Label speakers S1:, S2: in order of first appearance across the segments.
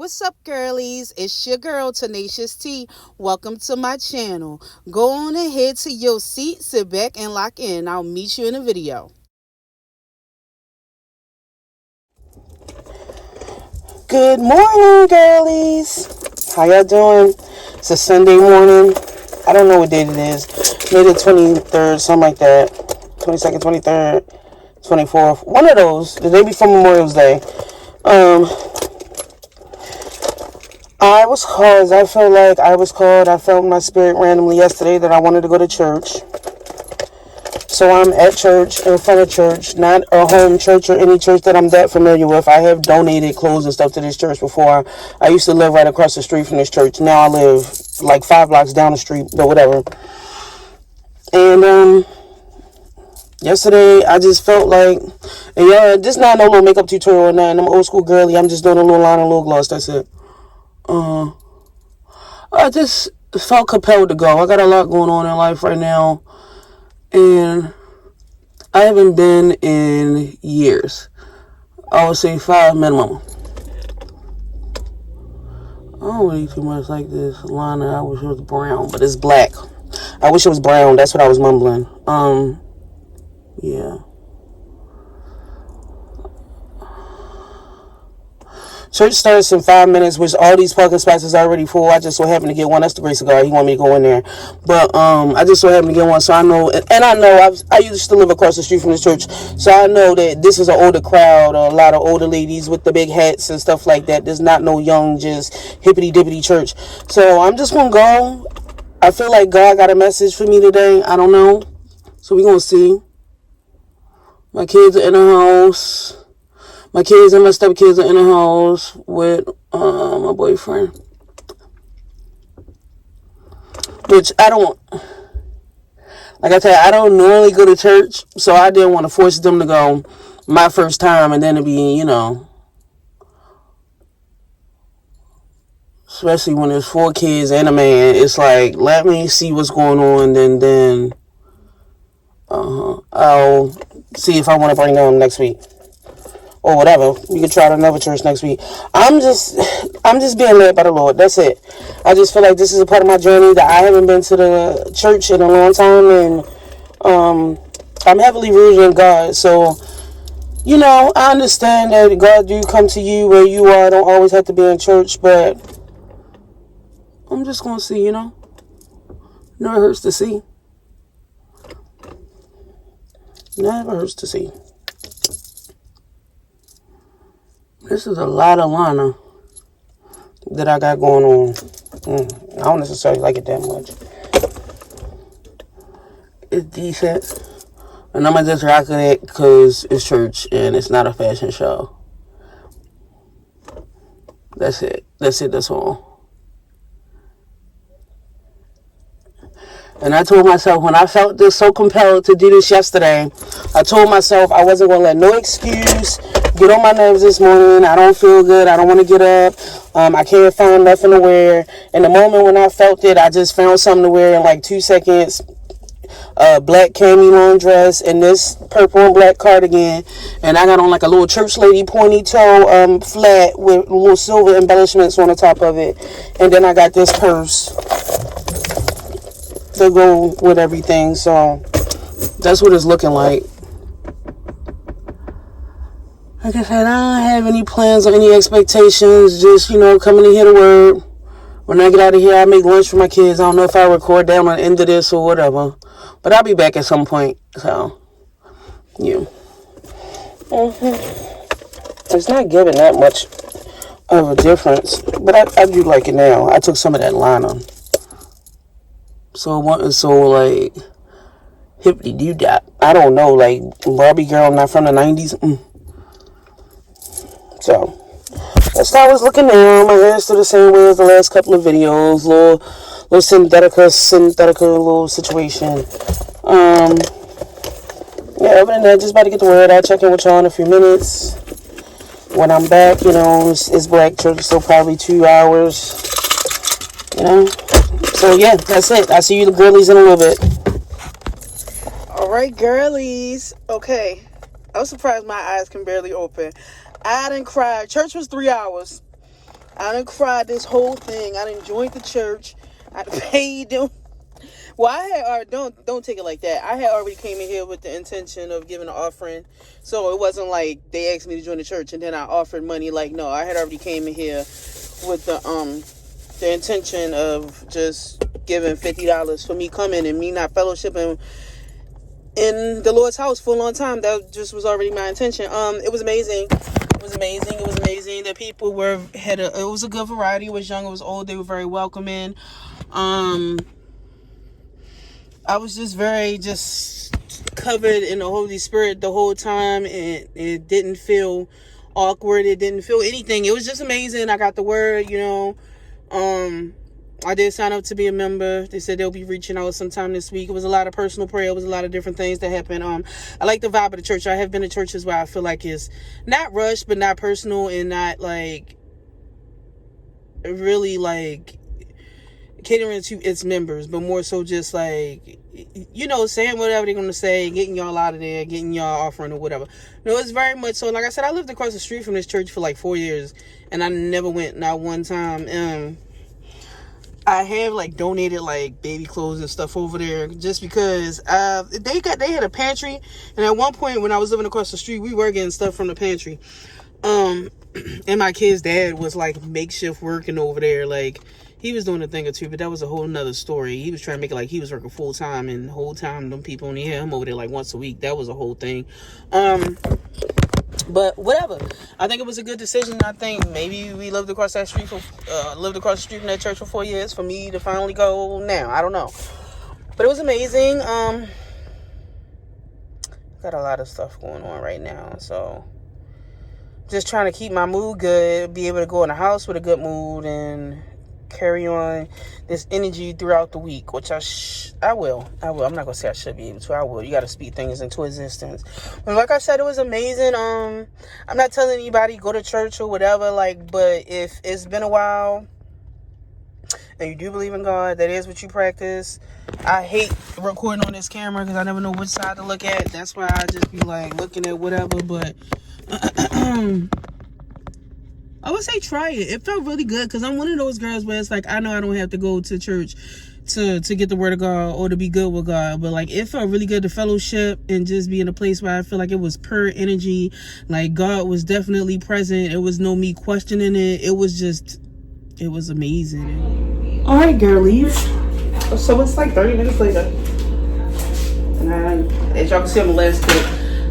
S1: what's up, girlies? It's your girl, Tenacious T. Welcome to my channel. Go on ahead to your seat, sit back, and lock in. I'll meet you in a video.
S2: Good morning, girlies. How y'all doing? It's a Sunday morning. I don't know what date it is. Maybe the 23rd, something like that. 22nd, 23rd, 24th. One of those. The day before Memorial Day. I felt my spirit randomly yesterday that I wanted to go to church. So I'm at church, in front of church, not a home church or any church that I'm that familiar with. I have donated clothes and stuff to this church before. I used to live right across the street from this church. Now I live like 5 blocks down the street, but whatever. And yesterday I just felt like, and yeah, this not no little makeup tutorial or nothing. I'm old school girly. I'm just doing a little line and a little gloss. That's it. I just felt compelled to go. I got a lot going on in life right now, and I haven't been in years. I would say 5 minimum. I don't really too much like this liner. I wish it was brown, but it's black. I wish it was brown. That's what I was mumbling. Yeah. Church starts in 5 minutes, which all these parking spots is already full. I just so happened to get one. That's the grace of God. He wanted me to go in there. But I just so happened to get one. So I know, and I know, I used to live across the street from this church. So I know that this is an older crowd, a lot of older ladies with the big hats and stuff like that. There's not no young, just hippity-dippity church. So I'm just going to go. I feel like God got a message for me today. I don't know. So we're going to see. My kids are in the house. My kids and my stepkids are in the house with my boyfriend. Which I don't, like I said, I don't normally go to church, so I didn't want to force them to go my first time and then to be, especially when there's 4 kids and a man, it's like, let me see what's going on, then I'll see if I want to bring them next week. Or whatever. We can try another church next week. I'm just being led by the Lord. That's it. I just feel like this is a part of my journey that I haven't been to the church in a long time, and I'm heavily rooted in God. So, I understand that God do come to you where you are. Don't always have to be in church, but I'm just gonna see. No, it hurts to see. Never hurts to see. This is a lot of liner that I got going on. I don't necessarily like it that much. It's decent. And I'm going to just rock it because it's church and it's not a fashion show. That's it. That's all. And I told myself, when I felt this so compelled to do this yesterday, I told myself I wasn't going to let no excuse get on my nerves this morning. I don't feel good. I don't want to get up. I can't find nothing to wear. In the moment when I felt it, I just found something to wear in like 2 seconds. Black cami long dress and this purple and black cardigan. And I got on like a little church lady pointy toe flat with little silver embellishments on the top of it. And then I got this purse to go with everything. So that's what it's looking like. Like I said, I don't have any plans or any expectations. Just, coming to hear the word. When I get out of here, I make lunch for my kids. I don't know if I record down on the end of this or whatever. But I'll be back at some point. So, yeah. It's not giving that much of a difference. But I do like it now. I took some of that liner. So it wasn't so, like, hippity-doo-dah. I don't know, like, Barbie girl, not from the 90s. So, that's how it's looking now. My hair is still the same way as the last couple of videos. Little synthetica little situation. Yeah, other than that, just about to get the word. I'll check in with y'all in a few minutes. When I'm back, it's black church, so probably 2 hours. So, yeah, that's it. I'll see you the girlies in a little bit.
S1: All right, girlies. Okay. I was surprised my eyes can barely open. I didn't cry. Church was 3 hours. I done cried this whole thing. I done joined the church. I paid them. Well, I had already, don't take it like that. I had already came in here with the intention of giving an offering, so it wasn't like they asked me to join the church and then I offered money. Like, no, I had already came in here with the intention of just giving $50 for me coming and me not fellowshipping in the Lord's house for a long time. That just was already my intention. It was amazing. It was amazing. The people it was a good variety. It was young, it was old. They were very welcoming. I was just very covered in the Holy Spirit the whole time, and it didn't feel awkward. It didn't feel anything. It was just amazing. I got the word, I did sign up to be a member. They said they'll be reaching out sometime this week. It was a lot of personal prayer. It was a lot of different things that happened. I like the vibe of the church. I have been to churches where I feel like it's not rushed, but not personal, and not like really like catering to its members, but more so just like, saying whatever they're going to say, getting y'all out of there, getting y'all offering or whatever. No, it's very much so. Like I said, I lived across the street from this church for like 4 years, and I never went, not one time. I have like donated like baby clothes and stuff over there just because they had a pantry, and at one point when I was living across the street, we were getting stuff from the pantry. And my kid's dad was like makeshift working over there. Like, he was doing a thing or two, but that was a whole nother story. He was trying to make it like he was working full time, and the whole time them people only had him over there like once a week. That was a whole thing. But whatever. I think it was a good decision. I think maybe we lived across the street from that church for 4 years for me to finally go now. I don't know. But it was amazing. Got a lot of stuff going on right now, so just trying to keep my mood good, be able to go in the house with a good mood, and carry on this energy throughout the week, which I will. I'm not gonna say I should be able to. I will. You got to speak things into existence. But like I said, it was amazing. I'm not telling anybody go to church or whatever. But if it's been a while and you do believe in God, that is what you practice. I hate recording on this camera because I never know which side to look at. That's why I just be like looking at whatever. But I would say try it. It felt really good because I'm one of those girls where it's like, I know I don't have to go to church to get the word of God or to be good with God, but like it felt really good to fellowship and just be in a place where I feel like it was pure energy. Like God was definitely present. It was no me questioning it. It was amazing. All right, girlies. So it's like 30 minutes later, and as y'all can see on the last clip,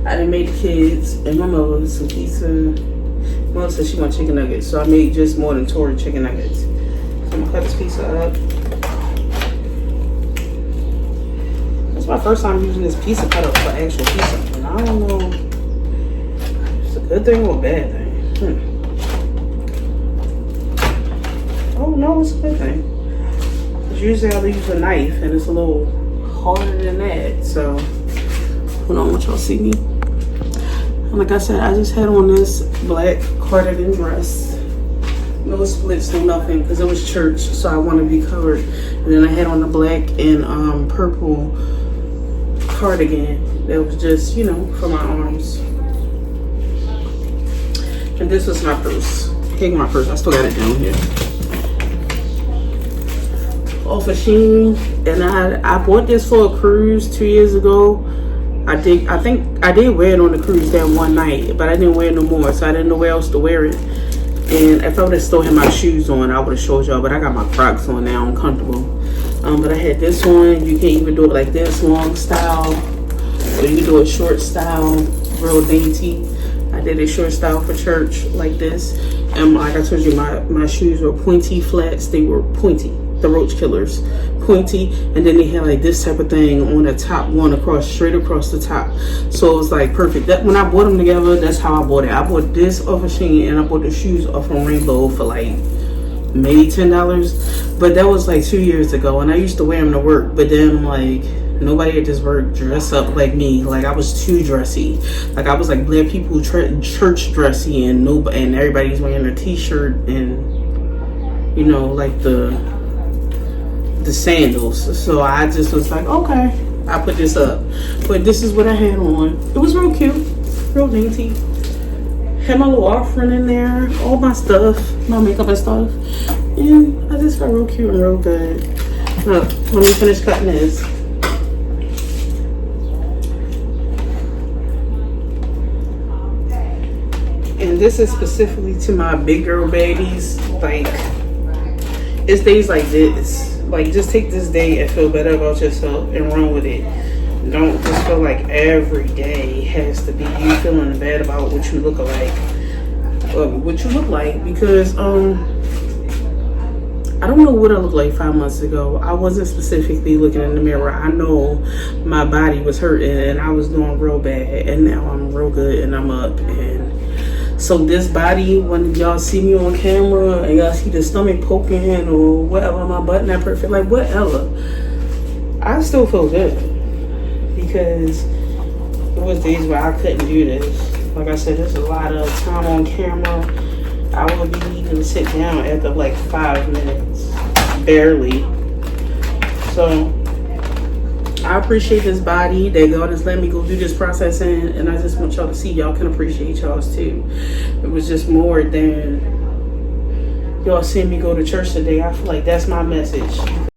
S1: I done made the kids and my mother some pizza. Mom said she wants chicken nuggets, so I made just more than Tori chicken nuggets. So I'm gonna cut this pizza up. It's my first time using this pizza cutter for actual pizza, and I don't know if it's a good thing or a bad thing. Oh no, it's a good thing. Because usually I'll use a knife, and it's a little harder than that. So hold on, let y'all see me. Like I said, I just had on this black cardigan dress. No splits, no nothing, because it was church, so I want to be covered. And then I had on the black and purple cardigan that was just, for my arms. And this was my purse. Take my purse. I still got it down here. Off of Shein. And I bought this for a cruise 2 years ago. I think I did wear it on the cruise that one night, but I didn't wear it no more, so I didn't know where else to wear it. And if I would have still had my shoes on, I would have showed y'all, but I got my Crocs on now. I'm comfortable. But I had this one. You can't even do it like this, long style, or you can do a short style, real dainty. I did a short style for church like this. And like I told you, my shoes were pointy flats. They were pointy. The Roach Killers, pointy, and then they had like this type of thing on the top, one straight across the top. So it was like perfect. That when I bought them together, that's how I bought it. I bought this off of Shein, and I bought the shoes off of Rainbow for like maybe $10. But that was like 2 years ago, and I used to wear them to work. But then like nobody at this work dress up like me. Like I was too dressy. Like I was like black people church dressy, and everybody's wearing a t-shirt and like the sandals. So I just was like, okay, I put this up. But this is what I had on. It was real cute, real dainty. Had my little offering in there, all my stuff. my makeup and stuff. And I just felt real cute and real good. Look, let me finish cutting this. And this is specifically to my big girl babies. Like, it's days like this. Like, just take this day and feel better about yourself and run with it. Don't just feel like every day has to be you feeling bad about what you look like. Because I don't know what I looked like 5 months ago. I wasn't specifically looking in the mirror. I know my body was hurting and I was doing real bad, and now I'm real good and I'm up. And so this body, when y'all see me on camera and y'all see the stomach poking or whatever, my butt not perfect, like whatever, I still feel good, because there was days where I couldn't do this. Like I said, there's a lot of time on camera. I would be needing to sit down after like 5 minutes, barely. So I appreciate this body that God has let me go through this process in, and I just want y'all to see y'all can appreciate y'all's too. It was just more than y'all seeing me go to church today. I feel like that's my message.